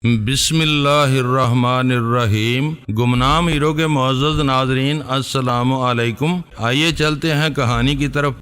بسم اللہ الرحمن الرحیم۔ گمنام ہیرو کے معزز ناظرین، السلام علیکم۔ آئیے چلتے ہیں کہانی کی طرف۔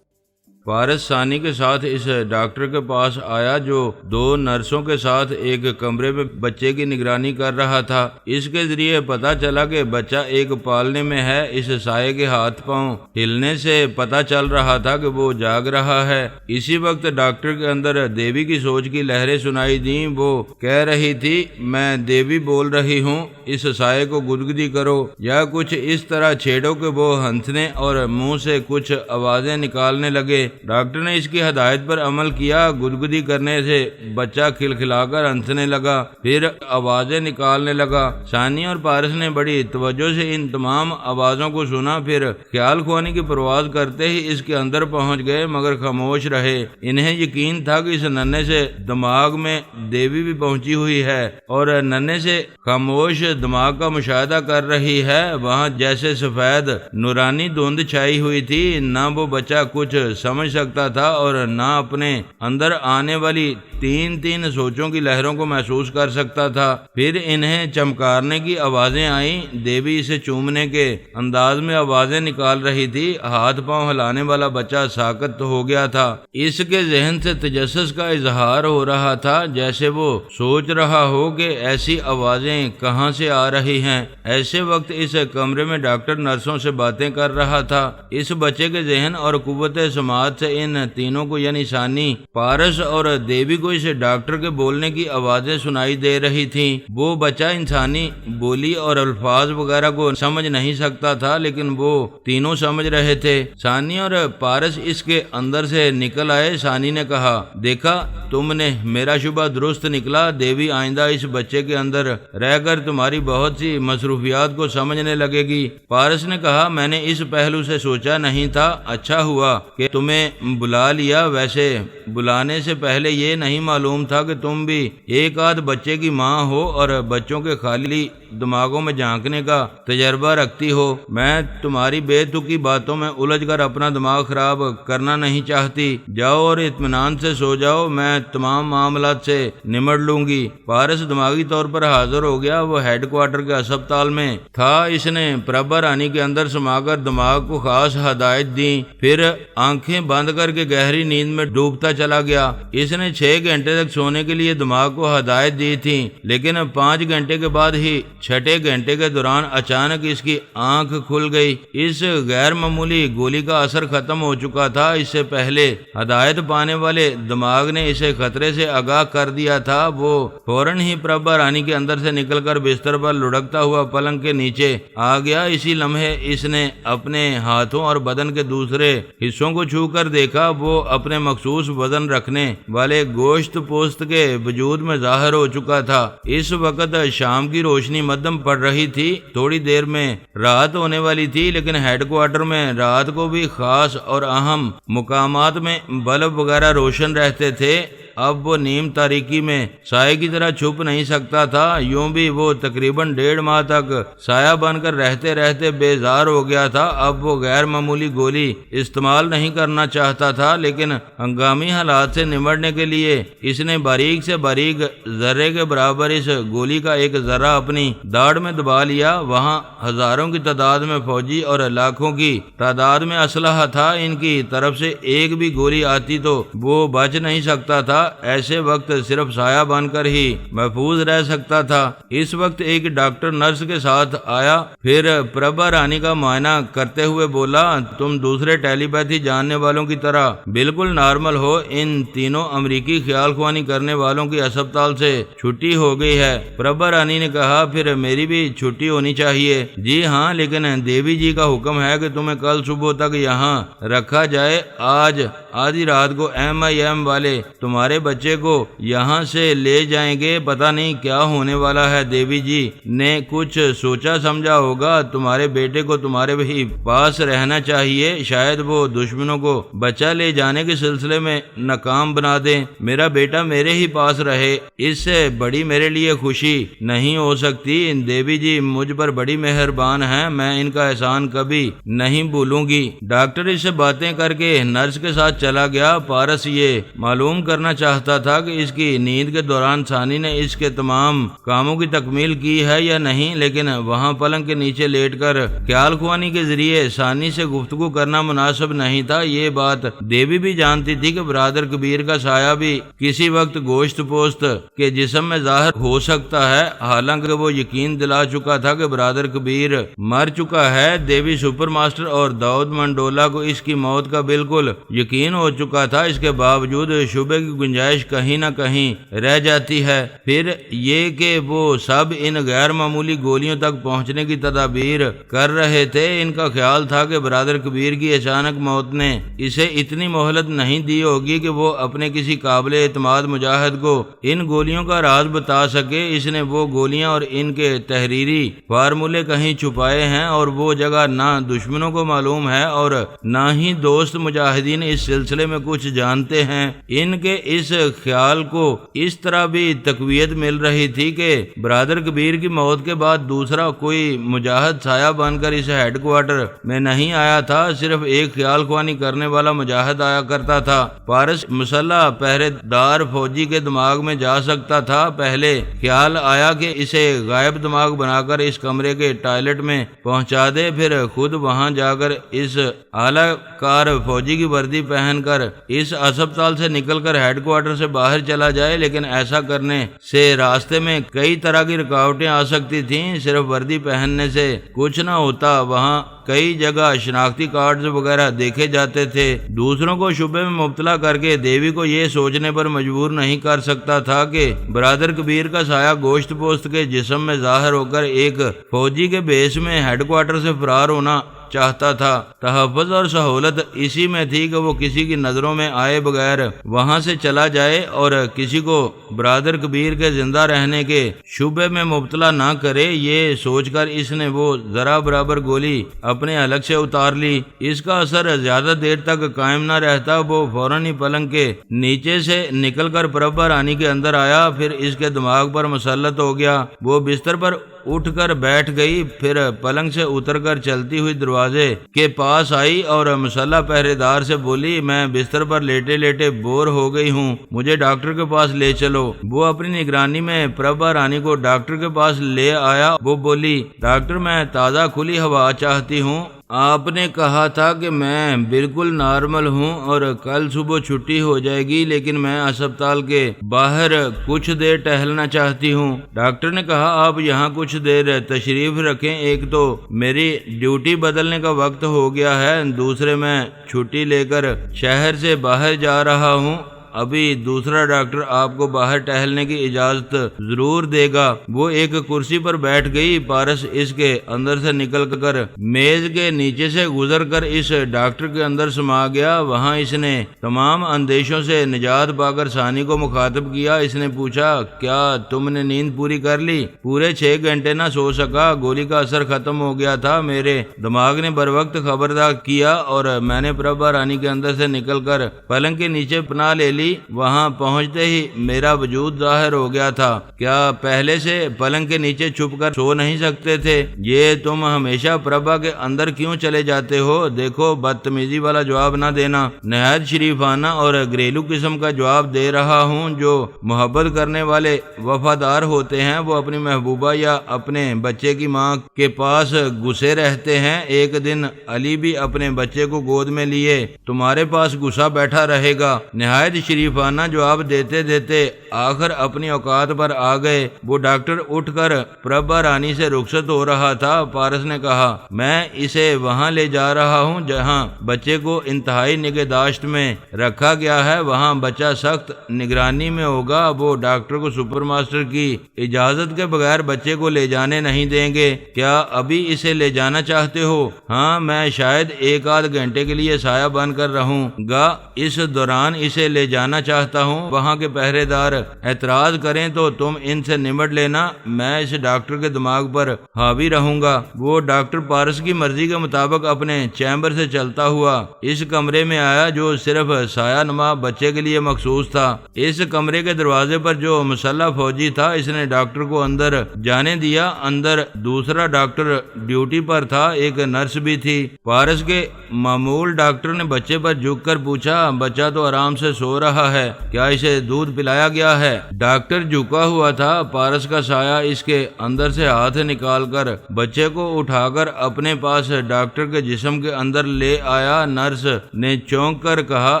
پارس ثانی کے ساتھ اس ڈاکٹر کے پاس آیا جو 2 نرسوں کے ساتھ ایک کمرے میں بچے کی نگرانی کر رہا تھا۔ اس کے ذریعے پتا چلا کہ بچہ ایک پالنے میں ہے۔ اس سائے کے ہاتھ پاؤں ہلنے سے پتا چل رہا تھا کہ وہ جاگ رہا ہے۔ اسی وقت ڈاکٹر کے اندر دیوی کی سوچ کی لہریں سنائی دیں۔ وہ کہہ رہی تھی، میں دیوی بول رہی ہوں، اس سائے کو گدگدی کرو، یا کچھ اس طرح چھیڑو کہ وہ ہنسنے اور منہ سے کچھ آوازیں نکالنے لگے۔ ڈاکٹر نے اس کی ہدایت پر عمل کیا۔ گدگدی کرنے سے بچہ کھلکھلا کر ہنسنے لگا، پھر آوازیں نکالنے لگا۔ ثانی اور پارس نے بڑی توجہ سے ان تمام آوازوں کو سنا، پھر خیال کھوانی کی پرواز کرتے ہی اس کے اندر پہنچ گئے، مگر خاموش رہے۔ انہیں یقین تھا کہ اس ننھے سے دماغ میں دیوی بھی پہنچی ہوئی ہے اور ننھے سے خاموش دماغ کا مشاہدہ کر رہی ہے۔ وہاں جیسے سفید نورانی دھند چھائی ہوئی تھی، نہ وہ بچہ کچھ سمجھ سکتا تھا اور نہ اپنے اندر آنے والی تین سوچوں کی لہروں کو محسوس کر سکتا تھا۔ پھر انہیں چمکارنے کی آوازیں آئیں۔ دیوی اسے چومنے کے انداز میں آوازیں نکال رہی تھی۔ ہاتھ پاؤں ہلانے والا بچہ ساکت ہو گیا تھا۔ اس کے ذہن سے تجسس کا اظہار ہو رہا تھا، جیسے وہ سوچ رہا ہو کہ ایسی آوازیں کہاں سے آ رہی ہیں۔ ایسے وقت اس کمرے میں ڈاکٹر نرسوں سے باتیں کر رہا تھا۔ اس بچے کے ذہن اور قوت سماعت سے ان تینوں کو یعنی ثانی، پارس اور دیوی کو اس ڈاکٹر کے بولنے کی آوازیں سنائی دے رہی تھیں۔ وہ بچہ انسانی بولی اور الفاظ وغیرہ کو سمجھ نہیں سکتا تھا، لیکن وہ تینوں سمجھ رہے تھے۔ ثانی اور پارس اس کے اندر سے نکل آئے۔ ثانی نے کہا، دیکھا تم نے، میرا شبہ درست نکلا۔ دیوی آئندہ اس بچے کے اندر رہ کر تمہاری بہت سی مصروفیات کو سمجھنے لگے گی۔ پارس نے کہا، میں نے اس پہلو سے سوچا نہیں تھا، اچھا ہوا کہ تمہیں بلا لیا۔ ویسے بلانے سے پہلے یہ نہیں معلوم تھا کہ تم بھی ایک آدھ بچے کی ماں ہو اور بچوں کے خالی دماغوں میں جھانکنے کا تجربہ رکھتی ہو۔ میں تمہاری بے تکی باتوں میں الجھ کر اپنا دماغ خراب کرنا نہیں چاہتی۔ جاؤ اور اطمینان سے سو جاؤ، میں تمام معاملات سے نمٹ لوں گی۔ پارس دماغی طور پر حاضر ہو گیا۔ وہ ہیڈ کوارٹر کے ہسپتال میں تھا۔ اس نے پربھا رانی کے اندر سما کر دماغ کو خاص ہدایت دی، پھر آنکھیں بند کر کے گہری نیند میں ڈوبتا چلا گیا۔ اس نے 6 گھنٹے تک سونے کے لیے دماغ کو ہدایت دی تھی، لیکن 5 گھنٹے کے بعد ہی 6 گھنٹے کے دوران اچانک اس کی آنکھ کھل گئی۔ اس غیر معمولی گولی کا اثر ختم ہو چکا تھا۔ اس سے پہلے ہدایت پانے والے دماغ نے اسے خطرے سے آگاہ کر دیا تھا۔ وہ فوراً ہی پربھا رانی کے اندر سے نکل کر بستر پر لڑکتا ہوا پلنگ کے نیچے آ گیا۔ اسی لمحے اس نے اپنے ہاتھوں اور بدن کے دوسرے حصوں کو چھو کر دیکھا۔ وہ اپنے مخصوص وزن رکھنے والے گوشت پوست کے وجود میں ظاہر ہو چکا تھا۔ اس وقت شام کی روشنی مدھم پڑ رہی تھی۔ تھوڑی دیر میں رات ہونے والی تھی، لیکن ہیڈ کوارٹر میں رات کو بھی خاص اور اہم مقامات میں بلب وغیرہ روشن رہتے تھے۔ اب وہ نیم تاریکی میں سائے کی طرح چھپ نہیں سکتا تھا۔ یوں بھی وہ تقریباً 1.5 ماہ تک سایہ بن کر رہتے رہتے بیزار ہو گیا تھا۔ اب وہ غیر معمولی گولی استعمال نہیں کرنا چاہتا تھا، لیکن ہنگامی حالات سے نمٹنے کے لیے اس نے باریک سے باریک ذرے کے برابر اس گولی کا ایک ذرہ اپنی داڑھ میں دبا لیا۔ وہاں ہزاروں کی تعداد میں فوجی اور لاکھوں کی تعداد میں اسلحہ تھا۔ ان کی طرف سے ایک بھی گولی آتی تو وہ بچ نہیں سکتا تھا۔ ایسے وقت صرف سایہ بن کر ہی محفوظ رہ سکتا تھا۔ اس وقت ایک ڈاکٹر نرس کے ساتھ آیا، پھر پربھا رانی کا معائنہ کرتے ہوئے بولا، تم دوسرے ٹیلی پیتھی جاننے والوں کی طرح بالکل نارمل ہو۔ ان تینوں امریکی خیال خوانی کرنے والوں کی اسپتال سے چھٹی ہو گئی ہے۔ پربھا رانی نے کہا، پھر میری بھی چھٹی ہونی چاہیے۔ جی ہاں، لیکن دیوی جی کا حکم ہے کہ تمہیں کل صبح تک یہاں رکھا جائے۔ آج آدھی رات کو MIM والے تمہارے بچے کو یہاں سے لے جائیں گے۔ پتہ نہیں کیا ہونے والا ہے۔ دیوی جی نے کچھ سوچا سمجھا ہوگا۔ تمہارے بیٹے کو تمہارے ہی پاس رہنا چاہیے۔ شاید وہ دشمنوں کو بچہ لے جانے کے سلسلے میں ناکام بنا دیں۔ میرا بیٹا میرے ہی پاس رہے، اس سے بڑی میرے لیے خوشی نہیں ہو سکتی۔ دیوی جی مجھ پر بڑی مہربان ہیں، میں ان کا احسان کبھی نہیں بھولوں گی۔ ڈاکٹر اس سے باتیں کر کے نرس کے ساتھ چلا گیا۔ پارس یہ معلوم کرنا چاہتا تھا کہ اس کی نیند کے دوران ثانی نے اس کے تمام کاموں کی تکمیل کی ہے یا نہیں، لیکن وہاں پلنگ کے نیچے لیٹ کر خیال خوانی کے ذریعے ثانی سے گفتگو کرنا مناسب نہیں تھا۔ یہ بات دیوی بھی جانتی تھی کہ برادر کبیر کا سایہ بھی کسی وقت گوشت پوست کے جسم میں ظاہر ہو سکتا ہے، حالانکہ وہ یقین دلا چکا تھا کہ برادر کبیر مر چکا ہے۔ دیوی سپر ماسٹر اور داؤد منڈولا کو اس کی موت کا بالکل یقین ہو چکا تھا، اس کے باوجود شبے کی گنجائش کہیں نہ کہیں رہ جاتی ہے۔ پھر یہ کہ وہ سب ان غیر معمولی گولیوں تک پہنچنے کی تدابیر کر رہے تھے۔ ان کا خیال تھا کہ برادر کبیر کی اچانک موت نے اسے اتنی مہلت نہیں دی ہوگی کہ وہ اپنے کسی قابل اعتماد مجاہد کو ان گولیوں کا راز بتا سکے۔ اس نے وہ گولیاں اور ان کے تحریری فارمولے کہیں چھپائے ہیں اور وہ جگہ نہ دشمنوں کو معلوم ہے اور نہ ہی دوست مجاہدین اس سلسلے میں کچھ جانتے ہیں۔ ان کے اس خیال کو اس طرح بھی تقویت مل رہی تھی کہ برادر کبیر کی موت کے بعد دوسرا کوئی مجاہد سایہ بن کر اس ہیڈ کوارٹر میں نہیں آیا تھا، صرف ایک خیال خوانی کرنے والا مجاہد آیا کرتا تھا۔ پارس مسلح پہرے دار فوجی کے دماغ میں جا سکتا تھا۔ پہلے خیال آیا کہ اسے غائب دماغ بنا کر اس کمرے کے ٹوائلٹ میں پہنچا دے، پھر خود وہاں جا کر اس اعلی کار فوجی کی وردی پہن کر اس اسپتال سے نکل کر ہیڈ کوارٹر سے باہر چلا جائے، لیکن ایسا کرنے سے راستے میں کئی طرح کی رکاوٹیں آ سکتی تھیں۔ صرف وردی پہننے سے کچھ نہ ہوتا، وہاں کئی جگہ شناختی کارڈز وغیرہ دیکھے جاتے تھے۔ دوسروں کو شبے میں مبتلا کر کے دیوی کو یہ سوچنے پر مجبور نہیں کر سکتا تھا کہ برادر کبیر کا سایہ گوشت پوست کے جسم میں ظاہر ہو کر ایک فوجی کے بیس میں ہیڈ کوارٹر سے فرار ہونا چاہتا تھا۔ تحفظ اور سہولت اسی میں تھی کہ وہ کسی کی نظروں میں آئے بغیر وہاں سے چلا جائے اور کسی کو برادر کبیر کے زندہ رہنے کے شبے میں مبتلا نہ کرے۔ یہ سوچ کر اس نے وہ ذرا برابر گولی اپنے حلق سے اتار لی۔ اس کا اثر زیادہ دیر تک قائم نہ رہتا، وہ فوراً ہی پلنگ کے نیچے سے نکل کر پربھا رانی کے اندر آیا، پھر اس کے دماغ پر مسلط ہو گیا۔ وہ بستر پر اٹھ کر بیٹھ گئی، پھر پلنگ سے اتر کر چلتی ہوئی دروازے کے پاس آئی اور مسلح پہرے دار سے بولی، میں بستر پر لیٹے لیٹے بور ہو گئی ہوں، مجھے ڈاکٹر کے پاس لے چلو۔ وہ اپنی نگرانی میں پربھا رانی کو ڈاکٹر کے پاس لے آیا۔ وہ بولی، ڈاکٹر میں تازہ کھلی ہوا چاہتی ہوں، آپ نے کہا تھا کہ میں بالکل نارمل ہوں اور کل صبح چھٹی ہو جائے گی، لیکن میں اسپتال کے باہر کچھ دیر ٹہلنا چاہتی ہوں۔ ڈاکٹر نے کہا، آپ یہاں کچھ دیر تشریف رکھیں، ایک تو میری ڈیوٹی بدلنے کا وقت ہو گیا ہے، دوسرے میں چھٹی لے کر شہر سے باہر جا رہا ہوں، ابھی دوسرا ڈاکٹر آپ کو باہر ٹہلنے کی اجازت ضرور دے گا۔ وہ ایک کرسی پر بیٹھ گئی۔ پارس اس کے اندر سے نکل کر میز کے نیچے سے گزر کر اس ڈاکٹر کے اندر سما گیا۔ وہاں اس نے تمام اندیشوں سے نجات پا کر ثانی کو مخاطب کیا۔ اس نے پوچھا، کیا تم نے نیند پوری کر لی؟ پورے 6 گھنٹے نہ سو سکا، گولی کا اثر ختم ہو گیا تھا، میرے دماغ نے بر وقت خبردار کیا اور میں نے پربھا رانی کے اندر سے نکل کر پلنگ کے نیچے پناہ لے لی۔ وہاں پہنچتے ہی میرا وجود ظاہر ہو گیا تھا۔ کیا پہلے سے پلنگ کے نیچے چھپ کر سو نہیں سکتے تھے؟ یہ تم ہمیشہ پربھا کے اندر کیوں چلے جاتے ہو؟ دیکھو، بدتمیزی والا جواب نہ دینا، نہایت شریفانہ اور گھریلو قسم کا جواب دے رہا ہوں۔ جو محبت کرنے والے وفادار ہوتے ہیں وہ اپنی محبوبہ یا اپنے بچے کی ماں کے پاس گھسے رہتے ہیں۔ ایک دن علی بھی اپنے بچے کو گود میں لیے تمہارے پاس گھسا بیٹھا رہے گا۔ نہایت شریفانہ جواب دیتے دیتے آخر اپنی اوقات پر آ گئے۔ وہ ڈاکٹر اٹھ کر پربھا رانی سے رخصت ہو رہا تھا۔ پارس نے کہا، میں اسے وہاں لے جا رہا ہوں جہاں بچے کو انتہائی نگہداشت میں رکھا گیا ہے، وہاں بچہ سخت نگرانی میں ہوگا۔ وہ ڈاکٹر کو سپر ماسٹر کی اجازت کے بغیر بچے کو لے جانے نہیں دیں گے۔ کیا ابھی اسے لے جانا چاہتے ہو؟ ہاں، میں شاید 1 آدھ گھنٹے کے لیے سایہ بن کر رہوں گا، اس دوران اسے لے جانا چاہتا ہوں، وہاں کے پہرے دار اعتراض کریں تو تم ان سے نمٹ لینا، میں اس ڈاکٹر کے دماغ پر حاوی رہوں گا۔ وہ ڈاکٹر پارس کی مرضی کے مطابق اپنے چیمبر سے چلتا ہوا اس کمرے میں آیا جو صرف سایہ نما بچے کے لیے مخصوص تھا۔ اس کمرے کے دروازے پر جو مسلح فوجی تھا اس نے ڈاکٹر کو اندر جانے دیا۔ اندر دوسرا ڈاکٹر ڈیوٹی پر تھا، ایک نرس بھی تھی۔ پارس کے معمول ڈاکٹر نے بچے پر جھک کر پوچھا، بچہ تو آرام سے سو رہا ہے، کیا اسے دودھ پلایا گیا ہے؟ ڈاکٹر جھکا ہوا تھا۔ پارس کا سایہ اس کے اندر سے ہاتھ نکال کر بچے کو اٹھا کر اپنے پاس ڈاکٹر کے جسم کے اندر لے آیا۔ نرس نے چونک کر کہا،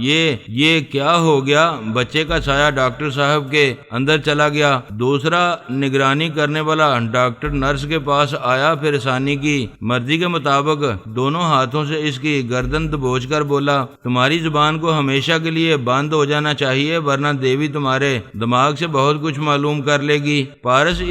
یہ کیا ہو گیا؟ بچے کا سایہ ڈاکٹر صاحب کے اندر چلا گیا۔ دوسرا نگرانی کرنے والا ڈاکٹر نرس کے پاس آیا، پھر ثانی کی مرضی کے مطابق دونوں ہاتھوں سے اس کی گردن دبوچ کر بولا، تمہاری زبان کو ہمیشہ کے لیے بند ہو جانا چاہیے ورنہ دیوی تمہارے دماغ سے بہت کچھ معلوم کر لے گی۔ پارس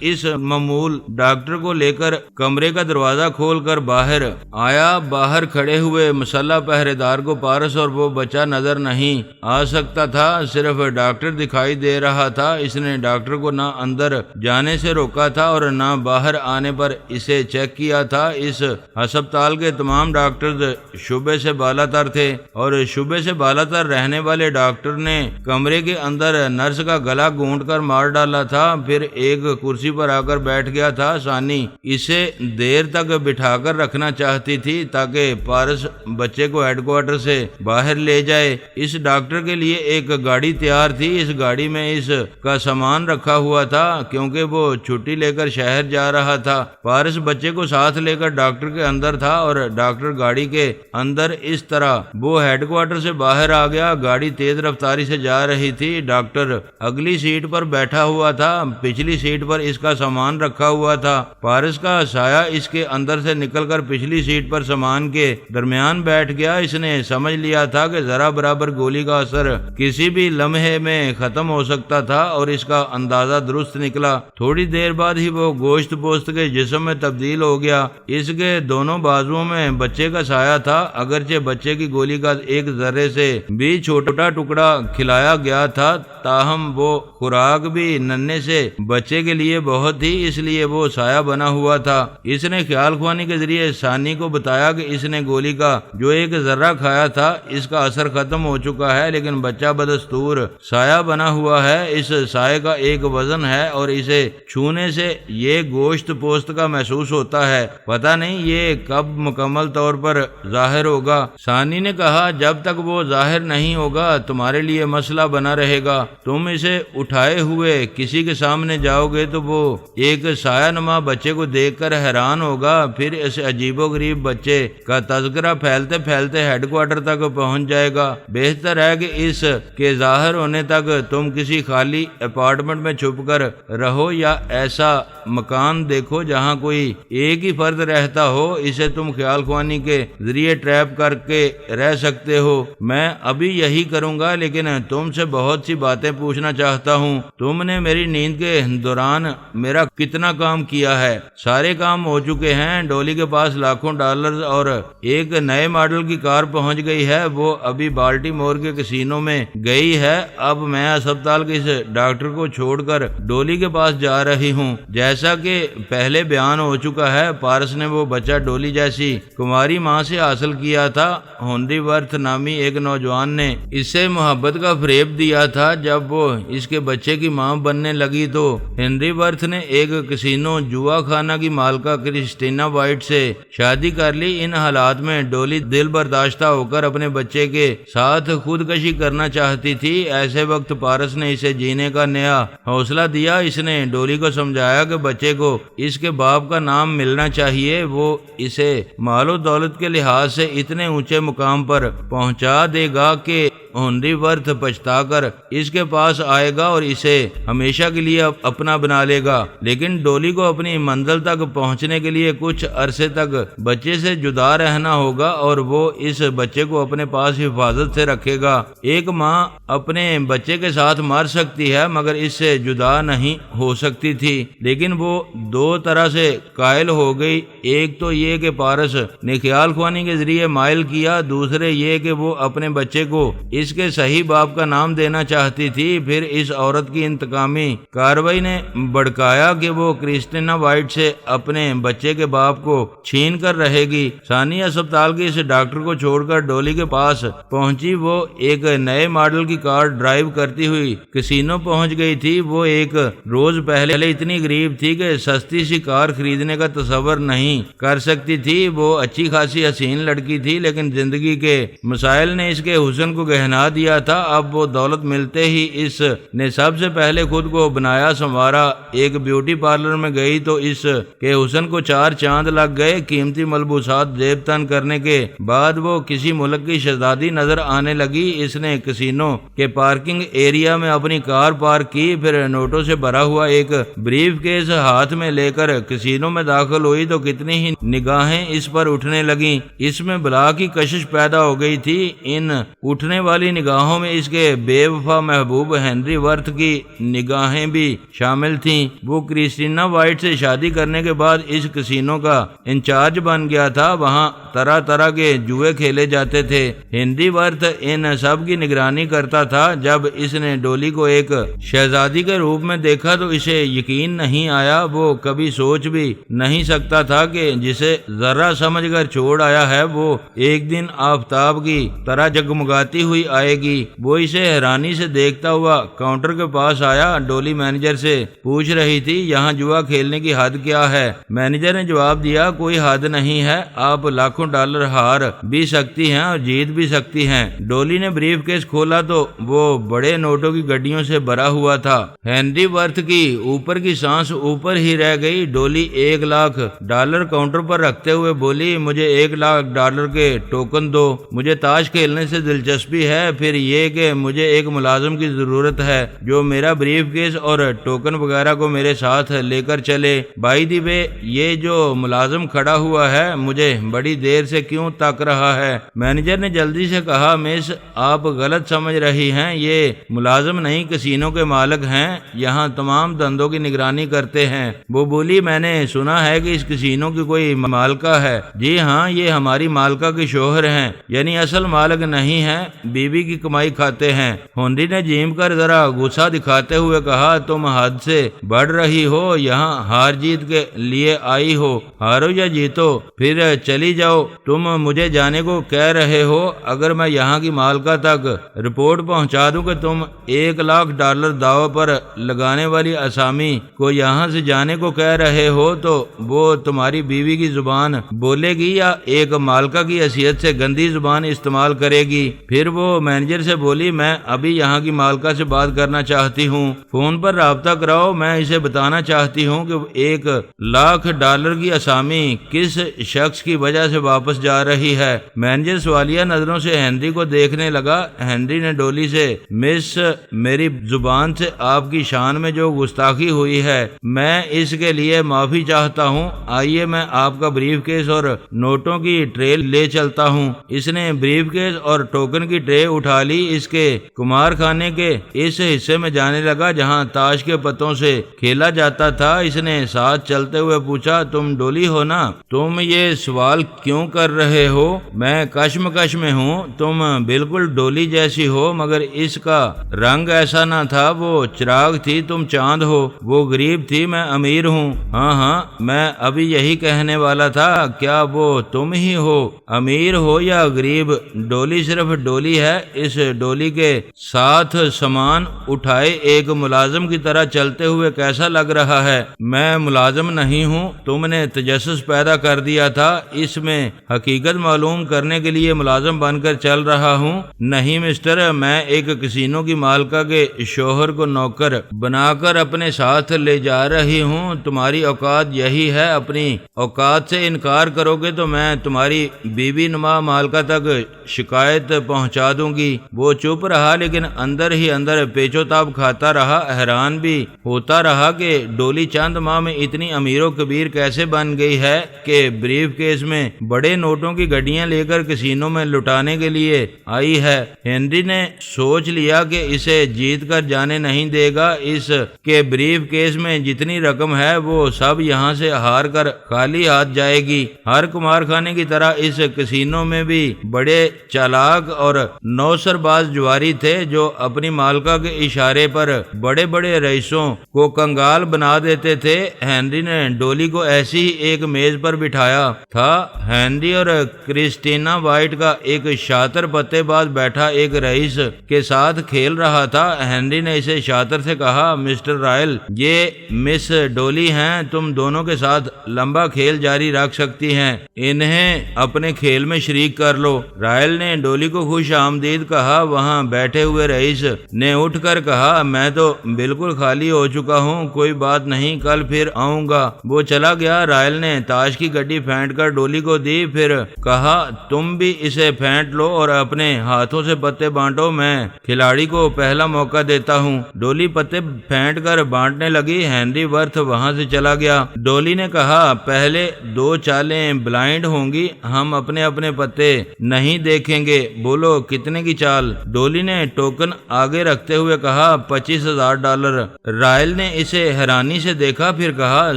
اس معمول ڈاکٹر کو لے کر کمرے کا دروازہ کھول کر باہر آیا۔ باہر کھڑے ہوئے مسلح پہرے دار کو پارس اور وہ بچہ نظر نہیں آ سکتا تھا، صرف ڈاکٹر دکھائی دے رہا تھا۔ اس نے ڈاکٹر کو نہ اندر جانے سے روکا تھا اور نہ باہر آنے پر اسے چیک کیا تھا۔ اس ہسپتال کے تمام ڈاکٹرز شعبے سے بالا تر تھے اور شعبے سے بالا تر رہنے والے ڈاکٹر نے کمرے کے اندر نرس کا گلا گھونٹ کر مار ڈالا تھا، پھر ایک کرسی پر آ کر بیٹھ گیا تھا۔ ثانی اسے دیر تک بٹھا کر رکھنا چاہتی تھی تاکہ پارس بچے کو ہیڈ کوارٹر سے باہر لے جائے۔ اس ڈاکٹر کے لیے ایک گاڑی تیار تھی، اس گاڑی میں اس کا سامان رکھا ہوا تھا کیونکہ وہ چھٹی لے کر شہر جا رہا تھا۔ پارس بچے کو ساتھ لے کر ڈاکٹر کے اندر تھا اور ڈاکٹر گاڑی کے اندر۔ اس طرح وہ ہیڈ کوارٹر سے باہر آ گیا۔ گاڑی تیز رفتاری سے جا رہی تھی۔ ڈاکٹر اگلی سیٹ پر بیٹھا ہوا تھا، پچھلی سیٹ پر اس کا سامان رکھا ہوا تھا۔ پارس کا سایہ اس کے اندر سے نکل کر پچھلی سیٹ پر سامان کے درمیان بیٹھ گیا۔ اس نے سمجھ لیا تھا کہ ذرا برابر گولی کا اثر کسی بھی لمحے میں ختم ہو سکتا تھا اور اس کا اندازہ درست نکلا۔ تھوڑی دیر بعد ہی وہ گوشت پوست کے جسم میں تبدیل ہو گیا۔ اس کے دونوں بازوؤں میں بچے کا سایہ تھا، اگرچہ بچے کی گولی کا ایک ذرے سے بھی چھوٹا ٹکڑا کھلایا گیا تھا، تاہم وہ خوراک بھی ننھے سے بچے کے لیے بہت تھی، اس لیے وہ سایہ بنا ہوا تھا۔ اس نے خیال خوانی کے ذریعے ثانی کو بتایا کہ اس نے گولی کا جو ایک ذرہ کھایا تھا اس کا اثر ختم ہو چکا ہے، لیکن بچہ بدستور سایہ بنا ہوا ہے۔ اس سایہ کا ایک وزن ہے اور اسے چھونے سے یہ گوشت پوست کا محسوس ہوتا ہے، پتہ نہیں یہ کب مکمل طور پر ظاہر ہوگا۔ ثانی نے کہا، جب تک وہ ظاہر نہیں ہوگا تمہارے لیے مسئلہ بنا رہے گا۔ تم اسے اٹھائے ہوئے کسی کے سامنے جاؤ گے تو وہ ایک سایہ نما بچے کو دیکھ کر حیران ہوگا، پھر اس عجیب و غریب بچے کا تذکرہ پھیلتے پھیلتے ہیڈ کوارٹر تک پہنچ جائے گا۔ بہتر ہے کہ اس کے ظاہر ہونے تک تم کسی خالی اپارٹمنٹ میں چھپ کر رہو یا ایسا مکان دیکھو جہاں کوئی ایک ہی فرد رہتا ہو، اسے تم خیال خوانی کے ذریعے ٹریپ کر کے رہ سکتے ہو۔ میں ابھی یہی کروں گا، لیکن تم سے بہت سی باتیں پوچھنا چاہتا ہوں۔ تم نے میری نیند کے دوران میرا کتنا کام کیا ہے؟ سارے کام ہو چکے ہیں۔ ڈولی کے پاس لاکھوں ڈالرز اور ایک نئے ماڈل کی کار پہنچ گئی ہے، وہ ابھی بالٹی مور کے کسینو میں گئی ہے۔ اب میں ہسپتال کے اس ڈاکٹر کو چھوڑ کر ڈولی کے پاس جا رہی ہوں۔ جیسا کہ پہلے بیان ہو چکا ہے، پارس نے وہ بچہ ڈولی جیسی کماری ماں سے حاصل کیا تھا۔ ہنری ورتھ نامی ایک نوجوان نے اسے محبت کا فریب دیا تھا۔ جب وہ اس کے بچے کی ماں بننے لگی تو ہنری ورتھ نے ایک کسینو جوا خانہ کی مالکہ کرسٹینا وائٹ سے شادی کر لی۔ ان حالات میں ڈولی دل برداشتہ ہو کر اپنے بچے کے ساتھ خودکشی کرنا چاہتی تھی۔ ایسے وقت پارس نے اسے جینے کا نیا حوصلہ دیا۔ اس نے ڈولی کو سمجھایا کہ بچے کو اس کے باپ کا نام ملنا چاہیے، وہ اسے مال و دولت کے لحاظ سے اتنے اونچے مقام پر پہنچا دے گا کہ ہنری ورتھ پچھتا کر اس کے پاس آئے گا اور اسے ہمیشہ کے لیے اپنا بنا لے گا۔ لیکن ڈولی کو اپنی منزل تک پہنچنے کے لیے کچھ عرصے تک بچے سے جدا رہنا ہوگا اور وہ اس بچے کو اپنے پاس حفاظت سے رکھے گا۔ ایک ماں اپنے بچے کے ساتھ مر سکتی ہے مگر اس سے جدا نہیں ہو سکتی تھی، لیکن وہ دو طرح سے قائل ہو گئی۔ ایک تو یہ کہ پارس نے خیال خوانی کے ذریعے مائل کیا، دوسرے یہ کہ وہ اپنے بچے کو اس کے صحیح باپ کا نام دینا چاہتی تھی۔ پھر اس عورت کی انتقامی کارروائی نے بڑکایا کہ وہ کرسٹینا وائٹ سے اپنے بچے کے باپ کو چھین کر رہے گی۔ ثانیہ اسپتال کے اس ڈاکٹر کو چھوڑ کر ڈولی کے پاس پہنچی۔ وہ ایک نئے ماڈل کی کار ڈرائیو کرتی ہوئی کسینو پہنچ گئی تھی۔ وہ ایک روز پہلے اتنی غریب تھی کہ سستی سی کار خریدنے کا تصور نہیں کر سکتی تھی۔ وہ اچھی خاصی حسین لڑکی تھی، لیکن زندگی کے مسائل نے اس کے حسن کو گہنا دیا تھا۔ اب وہ دولت ملتے ہی اس نے سب سے پہلے خود کو بنایا سنوارا۔ ایک بیوٹی پارلر میں گئی تو اس کے حسن کو چار چاند لگ گئے۔ قیمتی ملبوسات زیب تن کرنے کے بعد وہ کسی ملک کی شہزادی نظر آنے لگی۔ اس نے کسینو کے پارکنگ ایریا میں اپنی کار پارک کی، پھر نوٹوں سے بھرا ہوا ایک بریف کیس ہاتھ میں لے کر کسینو میں داخل ہوئی تو کتنی ہی نگاہیں اس پر اٹھنے لگیں۔ اس میں بلا کی کشش پیدا ہو گئی تھی۔ ان اٹھنے والی نگاہوں میں اس کے بے وفا محبوب ہنری ورتھ کی نگاہیں بھی شامل تھیں۔ وہ کرسٹینا وائٹ سے شادی کرنے کے بعد اس کسینو کا انچارج بن گیا تھا۔ وہاں طرح طرح کے جوئے کھیلے جاتے تھے۔ ہنری ورتھ ان سب کی نگرانی کرتا تھا۔ جب اس نے ڈولی کو ایک شہزادی کے روپ میں دیکھا تو اسے یقین نہیں آیا۔ وہ کبھی سوچ بھی نہیں سکتا تھا کہ جسے ذرہ سمجھ کر چھوڑ آیا ہے وہ ایک دن آفتاب کی طرح جگمگاتی ہوئی آئے گی۔ وہ اسے حیرانی سے دیکھتا ہوا کاؤنٹر کے پاس آیا۔ ڈولی مینیجر سے پوچھ رہی تھی یہاں جوا کھیلنے کی حد کیا ہے؟ مینیجر نے جواب دیا کوئی حد نہیں ہے، آپ لاکھوں ڈالر ہار بھی سکتی ہیں اور جیت بھی سکتی ہیں۔ ڈولی نے بریف کیس کھولا تو وہ بڑے نوٹوں کی گڈیوں سے بھرا ہوا تھا۔ ہنری ورتھ کی اوپر کی سانس اوپر ہی رہ گئی۔ ڈولی $1,00,000 کاؤنٹر پر رکھتے ہوئے بولی مجھے $1,00,000 کے ٹوکن دو، مجھے تاش کھیلنے سے دلچسپی ہے، پھر یہ کہ مجھے ایک ملازم کی ضرورت ہے جو میرا بریف کیس اور ٹوکن وغیرہ کو میرے ساتھ لے کر چلے۔ بائی دی وے یہ جو ملازم کھڑا ہوا ہے مجھے بڑی دیر سے کیوں تک رہا ہے؟ مینیجر نے جلدی سے کہا مس آپ غلط سمجھ رہی ہیں، یہ ملازم نہیں کسینو کے مالک ہیں، یہاں تمام دھندوں کی نگرانی کرتے ہیں۔ وہ بولی میں نے سنا ہے کہ اس کسینو کی کوئی مالکہ ہے۔ جی ہاں یہ ہماری مالکہ کے شوہر ہیں، یعنی اصل مالک نہیں ہیں، بیوی کی کمائی کھاتے ہیں۔ ہنری نے جھیم کر ذرا غصہ دکھاتے ہوئے کہا تم حد سے بڑھ رہی ہو، یہاں ہار جیت کے لیے آئی ہو، ہارو یا جیتو پھر چلی جاؤ۔ تم مجھے جانے کو کہہ رہے ہو، اگر میں یہاں کی مالکہ تک رپورٹ پہنچا دوں کہ تم $1,00,000 دعوی پر لگانے والی اسامی کو یہاں سے جانے کو کہہ رہے ہو تو وہ تمہاری بیوی کی زبان بولے گی یا ایک مالکہ کی حیثیت سے گندی زبان استعمال کرے گی؟ پھر وہ مینیجر سے بولی میں ابھی یہاں کی مالکہ سے بات کرنا چاہتی ہوں، فون پر رابطہ کراؤ، میں اسے بتانا چاہتی ہوں کہ $1,00,000 کی اسامی کس شخص کی وجہ سے واپس جا رہی ہے۔ مینیجر سوالیہ نظروں سے ہنری کو دیکھنے لگا۔ ہنری نے ڈولی سے مس میری زبان سے آپ کی شان میں جو گستاخی ہوئی ہے میں اس کے لیے معافی چاہتا ہوں، آئیے میں آپ کا بریف کیس اور نوٹوں کی ٹرے لے چلتا ہوں۔ اس نے بریف کیس اور ٹوکن کی ٹرے اٹھا لی، اس کے کمار خانے کے اس حصے میں جانے لگا جہاں تاش کے پتوں سے کھیلا جاتا تھا۔ اس نے ساتھ چلتے ہوئے پوچھا تم ڈولی ہو نا؟ تم یہ سوال کیوں کر رہے ہو؟ میں کشمکش میں ہوں، تم بالکل ڈولی جیسی ہو مگر اس کا رنگ ایسا نہ تھا، وہ چراغ تھی تم چاند ہو، وہ غریب تھی میں امیر ہوں۔ ہاں میں ابھی یہی کہنے والا تھا، کیا وہ تم ہی ہو؟ امیر ہو یا غریب ڈولی صرف ڈولی ہے۔ اس ڈولی کے ساتھ سامان اٹھائے ایک ملازم کی طرح چلتے ہوئے کیسا لگ رہا ہے؟ میں ملازم نہیں ہوں، تم نے تجسس پیدا کر دیا تھا، اس میں حقیقت معلوم کرنے کے لیے ملازم بن کر چل رہا ہوں۔ نہیں مسٹر، میں ایک کسینو کی مالکہ کے شوہر کو نوکر بنا کر اپنے ساتھ لے جا رہی ہوں۔ تمہاری اوقات یہی ہے، اپنی اوقات سے انکار کرو گے تو میں تمہاری بیوی نما مالکہ تک شکایت پہنچا دوں گی۔ وہ چپ رہا لیکن اندر ہی اندر پیچو تاب کھاتا رہا، حیران بھی ہوتا رہا کہ ڈولی چند ماہ میں اتنی امیر و کبیر کیسے بن گئی ہے کہ بریف کیس میں بڑے نوٹوں کی گڈیاں لے کر کسینو میں لٹانے کے لیے آئی ہے۔ ہنری نے سوچ لیا کہ اسے جیت کر جانے نہیں دے گا، اس کے بریف کیس میں جتنی رقم ہے وہ سب یہاں سے ہار کر خالی ہاتھ جائے گی۔ ہر کمار خانے کی طرح اس کسینو میں بھی بڑے چالاک اور نوسرباز جواری تھے جو اپنی مالکہ کے اشارے پر بڑے بڑے رئیسوں کو کنگال بنا دیتے تھے۔ ہنری نے ڈولی کو ایسی ہی ایک میز پر بٹھایا تھا۔ ہنری اور کرسٹینا وائٹ کا ایک شاطر پتے باز بیٹھا ایک رئیس کے ساتھ کھیل رہا تھا۔ ہنری نے اسے شاطر سے کہا، مسٹر رائل، یہ مس ڈولی ہیں، تم دونوں کے ساتھ لمبا کھیل جاری رکھ سکتی ہیں، انہیں اپنے کھیل میں شریک کر لو۔ رائل نے ڈولی کو خوش آمدید کہا۔ وہاں بیٹھے ہوئے رئیس نے اٹھ کر کہا، میں تو بالکل خالی ہو چکا ہوں، کوئی بات نہیں، کل پھر آؤں گا۔ وہ چلا گیا۔ رائل نے تاش کی گڈی پھینٹ کر ڈولی کو دی، پھر کہا، تم بھی اسے پھینٹ لو اور اپنے ہاتھوں سے پتے بانٹو، میں کھلاڑی کو پہلا موقع دیتا ہوں۔ ڈولی پتے پھینٹ کر بانٹنے لگی۔ ہنری ورتھ وہاں سے چلا گیا۔ ڈولی نے کہا، پہلے دو چالیں بلائنڈ ہوں گی، ہم اپنے اپنے پتے نہیں دیکھیں گے، بولو کتنے کی چال؟ ڈولی نے ٹوکن آگے رکھتے ہوئے کہا، $25,000۔ رائل نے اسے حیرانی سے دیکھا، پھر کہا،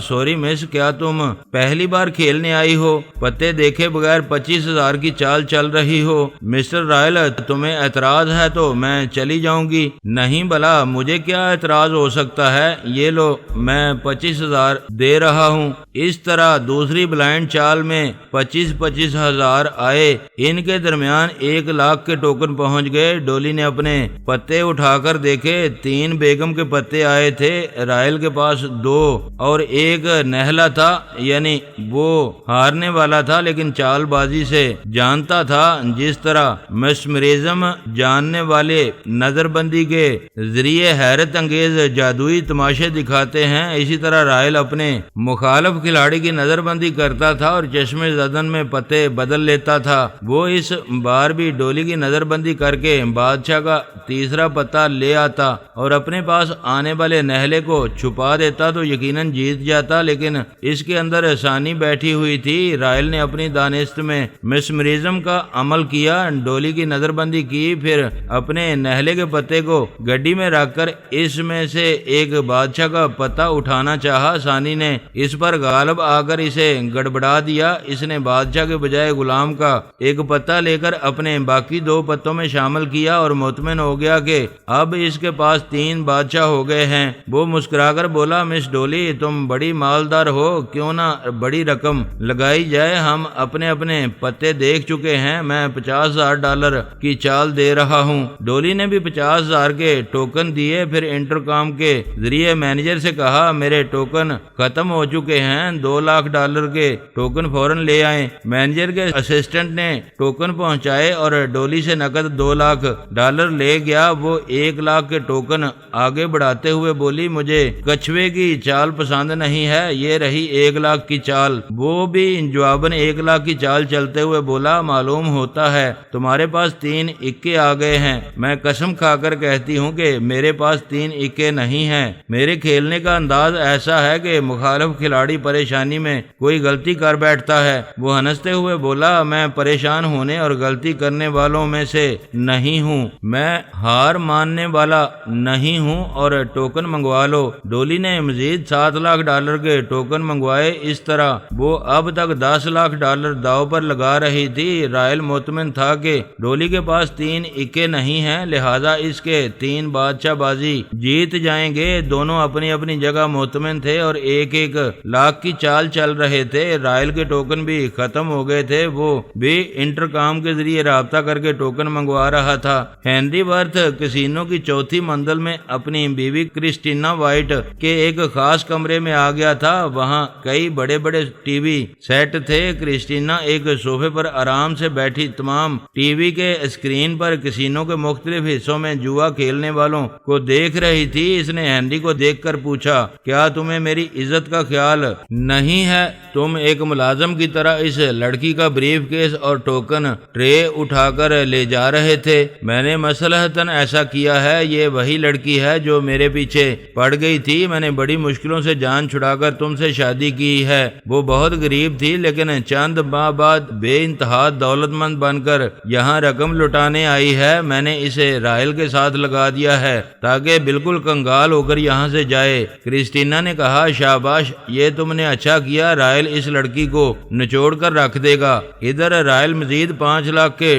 سوری مس، کیا تم پہلی بار کھیلنے آئی ہو؟ پتے دیکھے بغیر 25,000 کی چال چل رہی ہو؟ مسٹر رائل، تمہیں اعتراض ہے تو میں چلی جاؤں گی۔ نہیں بلا، مجھے کیا اعتراض ہو سکتا ہے، یہ لو میں 25,000 دے رہا ہوں۔ اس طرح دوسری بلائنڈ چال میں 25,000 آئے۔ ان کے درمیان 1,00,000 کے ٹوکن پہنچ گئے۔ ڈولی نے اپنے پتے اٹھا کر دیکھے، 3 بیگم کے پتے آئے تھے۔ رائل کے پاس 2 اور ایک نہلا تھا، یعنی وہ ہارنے والا تھا لیکن چال بازی سے جانتا تھا۔ جس طرح مسمرزم جاننے والے نظر بندی کے ذریعے حیرت انگیز جادوئی تماشے دکھاتے ہیں، اسی طرح رائل اپنے مخالف کھلاڑی کی نظر بندی کرتا تھا اور چشمے زدن میں پتے بدل لیتا تھا۔ وہ اس بار بھی ڈولی کی نظر بندی کر کے بادشاہ کا تیسرا پتا لے آتا اور اپنے پاس آنے والے نہلے کو چھپا دیتا تو یقیناً جیت جاتا، لیکن اس کے اندر آسانی بیٹھی ہوئی تھی۔ رائل نے اپنی دانست میں مسمرزم کا عمل کیا، ڈولی کی نظر بندی کی، پھر اپنے نہلے کے پتے کو گڈی میں رکھ کر اس میں سے ایک بادشاہ کا پتا اٹھانا چاہا۔ ثانی نے اس پر غالب آ کر اسے گڑبڑا دیا۔ اس نے بادشاہ کے بجائے غلام کا ایک پتا لے کر اپنے باقی 2 پتوں میں شامل کیا اور مطمئن ہو گیا کہ اب اس کے پاس 3 بادشاہ ہو گئے ہیں۔ وہ مسکرا کر بولا، مس ڈولی، تم بڑی مالدار ہو، کیوں نہ بڑی رقم لگائی جائے؟ ہم اپنے اپنے پتے دیکھ چکے ہیں، میں $50,000 کی چال دے رہا ہوں۔ ڈولی نے بھی 50,000 کے ٹوکن دیے، پھر انٹرکام کے ذریعے مینیجر سے کہا، میرے ٹوکن ختم ہو چکے ہیں، $2,00,000 کے ٹوکن فوراً لے آئیں۔ مینیجر کے اسسٹنٹ نے ٹوکن پہنچائے اور ڈولی سے نقد $2,00,000 لے گیا۔ وہ 1,00,000 کے ٹوکن آگے بڑھاتے ہوئے بولی، مجھے کچھوے کی چال پسند نہیں ہے، یہ رہی 1,00,000 کی چال۔ وہ بھی جواباً 1,00,000 کی چال چلتے ہوئے بولا، معلوم ہوتا ہے تمہارے پاس 3 اکے آ گئے ہیں۔ میں قسم کھا کر کہتی ہوں کہ میرے پاس 3 اکے نہیں ہیں۔ میرے کھیلنے کا انداز ایسا ہے کہ مخالف کھلاڑی پریشانی میں کوئی غلطی کر بیٹھتا ہے۔ وہ ہنستے ہوئے بولا، میں پریشان ہونے اور غلطی کرنے والوں میں سے نہیں ہوں، میں ہار ماننے والا نہیں ہوں، اور ٹوکن منگوا لو۔ ڈولی نے مزید $7,00,000 کے ٹوکن منگوائے۔ اس طرح وہ اب تک $10,00,000 داؤ پر لگا رہی تھی۔ رائل مطمئن تھا کہ ڈولی کے پاس 3 اکے نہیں ہیں، لہذا اس کے 3 بادشاہ بازی جیت جائیں گے۔ دونوں اپنی اپنی جگہ مطمئن تھے اور 1,00,000 کی چال چل رہے تھے۔ رائل کے ٹوکن بھی ختم ہو گئے تھے، وہ بھی انٹرکام کے ذریعے رابطہ کر کے ٹوکن منگوا رہا تھا۔ ہنری ورتھ کسینو کی 4تھی منزل میں اپنی بیوی کرسٹینا وائٹ کے ایک خاص کمرے میں آ گیا تھا۔ وہاں کئی بڑے بڑے ٹی وی سیٹ تھے۔ کرسٹینا ایک صوفے پر آرام سے بیٹھی تمام ٹی وی کے اسکرین پر کسینو کے مختلف حصوں میں جوا کھیلنے والوں کو دیکھ رہی تھی۔ اس نے ہنری کو دیکھ کر پوچھا، کیا تمہیں میری عزت کا خیال نہیں ہے؟ تم ایک ملازم کی طرح اس لڑکی کا بریف کیس اور ٹوکن ٹرے اٹھا کر لے جا رہے تھے۔ میں نے مصلحتاً ایسا کیا ہے، یہ وہی لڑکی ہے جو میرے پیچھے پڑ گئی تھی۔ میں نے بڑی مشکلوں سے جان چھڑا کر تم سے شادی کی ہے۔ وہ بہت غریب تھی لیکن چند ماہ بعد بے انتہا دولت مند بن کر یہاں رقم لٹانے آئی ہے۔ میں نے اسے رائل کے ساتھ لگا دیا ہے تاکہ بالکل کنگال ہو کر یہاں سے جائے۔ کرسٹینا نے کہا، شاباش، یہ تم نے اچھا کیا، رائل اس لڑکی کو نچوڑ کر رکھ دے گا۔ ادھر رائل مزید $5,00,000 کے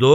2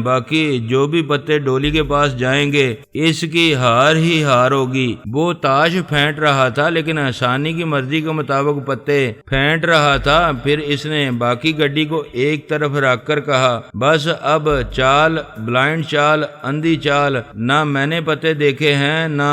باقی جو بھی پتے ڈولی کے پاس جائیں گے اس کی ہار ہی ہار ہوگی۔ وہ تاش پھینٹ رہا تھا لیکن ثانی کی مرضی کے مطابق پتے پھینٹ رہا تھا۔ پھر اس نے باقی گڈی کو ایک طرف رکھ کر کہا، بس اب چال، بلائنڈ چال، اندھی چال، نہ میں نے پتے دیکھے ہیں نہ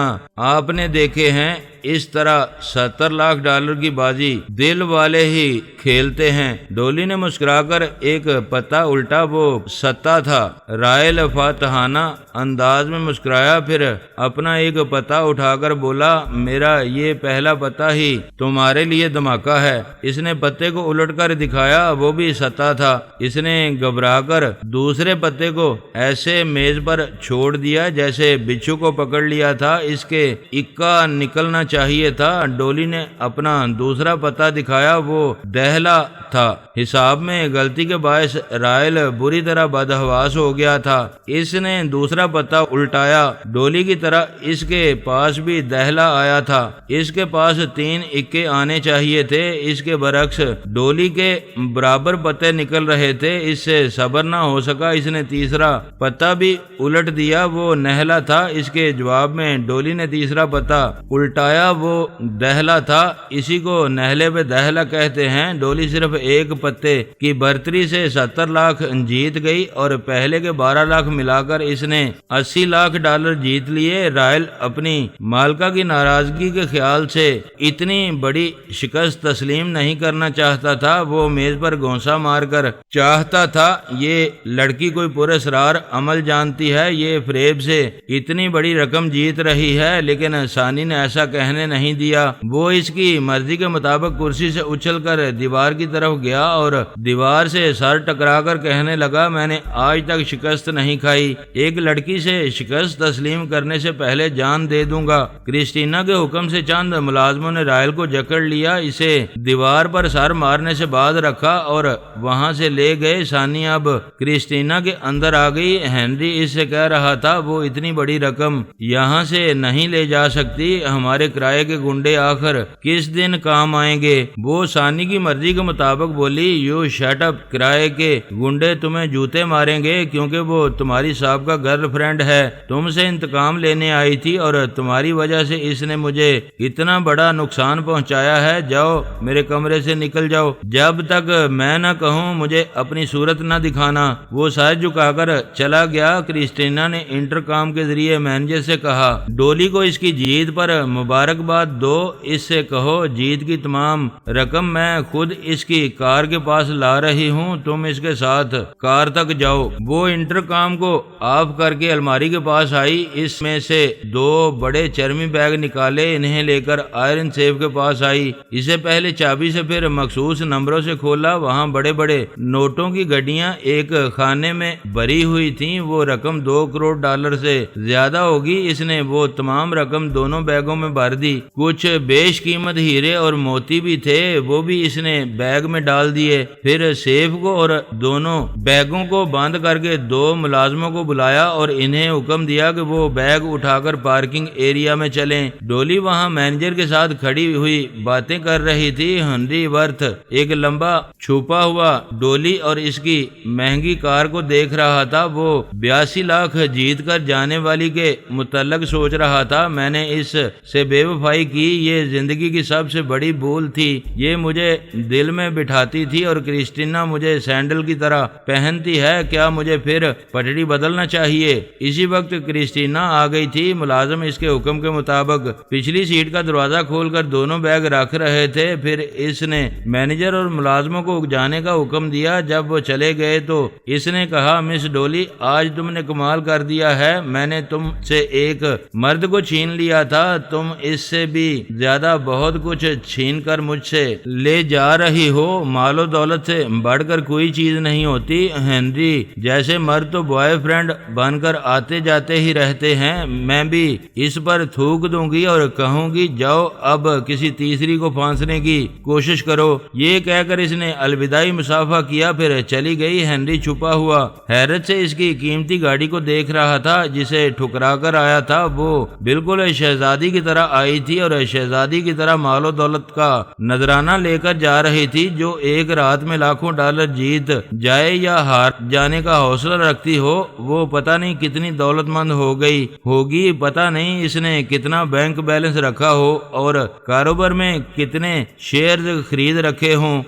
آپ نے دیکھے ہیں، اس طرح $70 لاکھ کی بازی دل والے ہی کھیلتے ہیں۔ ڈولی نے مسکرا کر ایک پتا الٹا، وہ ستا تھا۔ رائل فاتحانہ انداز میں مسکرایا، پھر اپنا ایک پتا اٹھا کر بولا، میرا یہ پہلا پتا ہی تمہارے لیے دھماکہ ہے۔ اس نے پتے کو الٹ کر دکھایا، وہ بھی ستا تھا۔ اس نے گھبرا کر دوسرے پتے کو ایسے میز پر چھوڑ دیا جیسے بچھو کو پکڑ لیا تھا، اس کے اکا نکلنا چاہیے تھا۔ ڈولی نے اپنا دوسرا پتا دکھایا، وہ دہلا تھا۔ حساب میں غلطی کے باعث رائل بری طرح بدحواس ہو گیا تھا۔ اس نے دوسرا پتا الٹایا، ڈولی کی طرح اس کے پاس بھی دہلا آیا تھا۔ اس کے پاس 3 اکے آنے چاہیے تھے، اس کے برعکس ڈولی کے برابر پتے نکل رہے تھے۔ اس سے صبر نہ ہو سکا، اس نے تیسرا پتا بھی الٹ دیا، وہ نہلا تھا۔ اس کے جواب میں ڈولی نے تیسرا پتا الٹایا، وہ دہلا تھا۔ اسی کو نہلے پہ دہلا کہتے ہیں۔ ڈولی صرف ایک پتے کی برتری سے $70 لاکھ جیت گئی اور پہلے کے $12 لاکھ ملا کر اس نے $80 لاکھ جیت لیے۔ رائل اپنی مالکہ کی ناراضگی کے خیال سے اتنی بڑی شکست تسلیم نہیں کرنا چاہتا تھا۔ وہ میز پر گھونسا مار کر چاہتا تھا، یہ لڑکی کوئی پراسرار عمل جانتی ہے، یہ فریب سے اتنی بڑی رقم جیت رہی ہے، لیکن ثانی نے ایسا کہنے نہیں دیا۔ وہ اس کی مرضی کے مطابق کرسی سے اچھل کر دیوار کی طرف گیا اور دیوار سے سر ٹکرا کر کہنے لگا، میں نے آج تک شکست نہیں کھائی، ایک لڑکی سے شکست تسلیم کرنے سے پہلے جان دے دوں گا۔ کرسٹینا کے حکم سے چند ملازموں نے رائل کو جکڑ لیا، اسے دیوار پر سر مارنے سے بعد رکھا اور وہاں سے لے گئے۔ ثانی اب کرسٹینا کے اندر آ گئی۔ ہنری اس سے کہہ رہا تھا، وہ اتنی بڑی رقم یہاں سے نہیں لے جا سکتی، ہمارے کرائے کے گنڈے آخر کس دن کام آئیں گے؟ وہ ثانی کی مرضی کے مطابق بولی، یو شٹ اپ، کرائے کے گنڈے تمہیں جوتے ماریں گے کیونکہ وہ تمہاری سابقہ گرل فرینڈ ہے، تم سے انتقام لینے آئی تھی اور تمہاری وجہ سے اس نے مجھے اتنا بڑا نقصان پہنچایا ہے، جاؤ میرے کمرے سے نکل جاؤ، جب تک میں نہ کہوں مجھے اپنی صورت نہ دکھانا۔ وہ سر جھکا کر چلا گیا۔ کرسٹینا نے انٹرکام کے ذریعے مینیجر سے کہا، ڈولی کو اس کی جیت پر مبارکباد دو، اس سے کہو جیت کی تمام رقم میں خود اس کی کار کے پاس لا رہی ہوں، تم اس کے ساتھ کار تک جاؤ۔ وہ انٹرکام کو آف کر کے الماری کے پاس آئی، اس میں سے 2 بڑے چرمی بیگ نکالے، انہیں لے کر آئرن سیف کے پاس آئی، اسے پہلے چابی سے پھر مخصوص نمبروں سے کھولا۔ وہاں بڑے بڑے نوٹوں کی گڈیاں ایک خانے میں بھری ہوئی تھیں، وہ رقم $2 کروڑ سے زیادہ ہوگی۔ اس نے وہ تمام رقم دونوں بیگوں میں بھر دی۔ کچھ بیش قیمت ہیرے اور موتی بھی تھے، وہ بھی اس نے بیگ میں ڈال دیے۔ پھر سیف کو اور دونوں بیگوں کو بند کر کے 2 ملازموں کو بلایا اور انہیں حکم دیا کہ وہ بیگ اٹھا کر پارکنگ ایریا میں چلیں۔ ڈولی وہاں مینیجر کے ساتھ کھڑی ہوئی باتیں کر رہی تھی۔ ہنری ورتھ ایک لمبا چھپا ہوا ڈولی اور اس کی مہنگی کار کو دیکھ رہا تھا۔ وہ 82 لاکھ جیت کر جانے والی کے متعلق سوچ رہا تھا، میں نے اس سے بے وفائی کی، یہ زندگی کی سب سے بڑی بھول تھی، یہ مجھے دل میں بٹھاتی تھی اور کرسٹینا مجھے سینڈل کی طرح پہنتی ہے، کیا مجھے پھر پٹڑی بدلنا چاہیے؟ اسی وقت کرسٹینا آ گئی تھی۔ ملازم اس کے حکم کے مطابق پچھلی سیٹ کا دروازہ کھول کر دونوں بیگ رکھ رہے تھے۔ پھر اس نے مینیجر اور ملازموں کو جانے کا حکم دیا۔ جب وہ چلے گئے تو اس نے کہا، مس ڈولی آج تم نے کمال کر دیا ہے، میں نے تم سے ایک مرد کو چھین لیا تھا، تم اس سے بھی زیادہ بہت کچھ چھین کر مجھ سے لے جا رہی ہو، مال و دولت سے بڑھ کر کوئی چیز نہیں ہوتی۔ ہنری جیسے مرد تو بوائے فرینڈ بن کر آتے جاتے ہی رہتے ہیں، میں بھی اس پر تھوک دوں گی اور کہوں گی جاؤ اب کسی تیسری کو پھانسنے کی کوشش کرو۔ یہ کہہ کر اس نے الوداعی مصافحہ کیا، پھر چلی گئی۔ ہنری چھپا ہوا حیرت سے اس کی قیمتی گاڑی کو دیکھ رہا تھا جسے ٹھکرا کر آیا تھا، وہ بالکل شہزادی کی طرح آئی تھی اور شہزادی کی طرح مال و دولت کا نذرانہ لے کر جا رہی تھی، جو ایک رات میں لاکھوں ڈالر جیت جائے یا ہار جانے کا حوصلہ رکھتی ہو، وہ پتہ نہیں کتنی دولت مند ہو گئی ہوگی، پتہ نہیں اس نے کتنا بینک بیلنس رکھا ہو اور کاروبار میں کتنے شیئرز خرید رکھے ہوں۔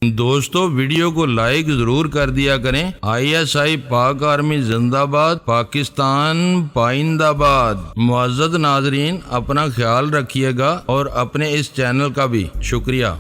دوستو ویڈیو کو لائک ضرور کر دیا کریں۔ ISI پاک آرمی زندہ باد، پاکستان پائندہ باد۔ معزز ناظرین، اپنا خیال رکھیے گا اور اپنے اس چینل کا بھی شکریہ۔